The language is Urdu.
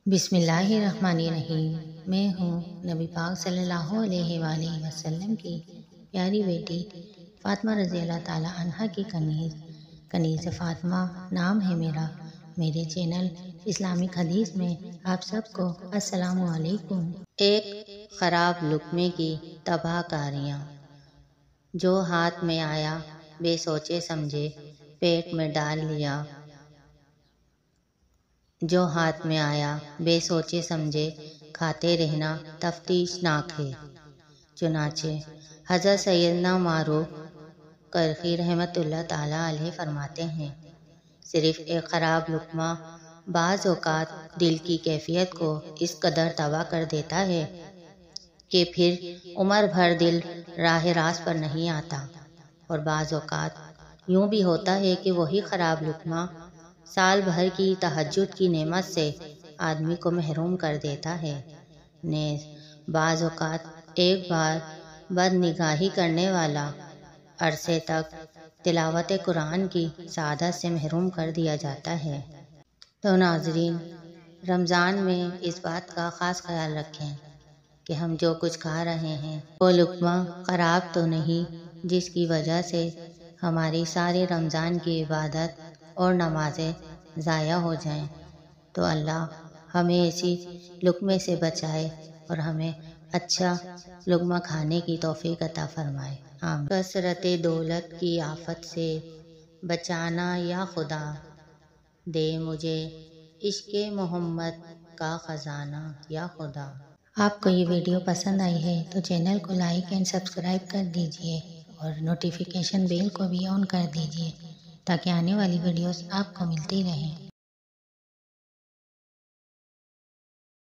بسم اللہ الرحمن الرحیم۔ میں ہوں نبی پاک صلی اللہ علیہ وآلہ وسلم کی پیاری بیٹی فاطمہ رضی اللہ تعالی عنہ کی کنیز فاطمہ نام ہے میرا۔ میرے چینل اسلامک حدیث میں آپ سب کو السلام علیکم۔ ایک خراب لقمے کی تباہ کاریاں۔ جو ہاتھ میں آیا بے سوچے سمجھے پیٹ میں ڈال لیا، جو ہاتھ میں آیا بے سوچے سمجھے کھاتے رہنا تفتیش ناک ہے۔ چنانچہ حضرت سیدنا معروف کرخی رحمۃ اللہ تعالی علیہ فرماتے ہیں، صرف ایک خراب لقمہ بعض اوقات دل کی کیفیت کو اس قدر تباہ کر دیتا ہے کہ پھر عمر بھر دل راہ راست پر نہیں آتا، اور بعض اوقات یوں بھی ہوتا ہے کہ وہی خراب لقمہ سال بھر کی تہجد کی نعمت سے آدمی کو محروم کر دیتا ہے۔ نیز بعض اوقات ایک بار بد نگاہی کرنے والا عرصے تک تلاوت قرآن کی سعادت سے محروم کر دیا جاتا ہے۔ تو ناظرین، رمضان میں اس بات کا خاص خیال رکھیں کہ ہم جو کچھ کھا رہے ہیں وہ لقمہ خراب تو نہیں جس کی وجہ سے ہماری سارے رمضان کی عبادت اور نمازیں ضائع ہو جائیں۔ تو اللہ ہمیں ایسی لقمے سے بچائے اور ہمیں اچھا لقمہ کھانے کی توفیق عطا فرمائے، آمین۔ کثرت دولت کی آفت سے بچانا یا خدا، دے مجھے عشق محمد کا خزانہ یا خدا۔ آپ کو یہ ویڈیو پسند آئی ہے تو چینل کو لائک اینڈ سبسکرائب کر دیجئے اور نوٹیفیکیشن بیل کو بھی آن کر دیجئے تاکہ آنے والی ویڈیوز آپ کو ملتی رہیں۔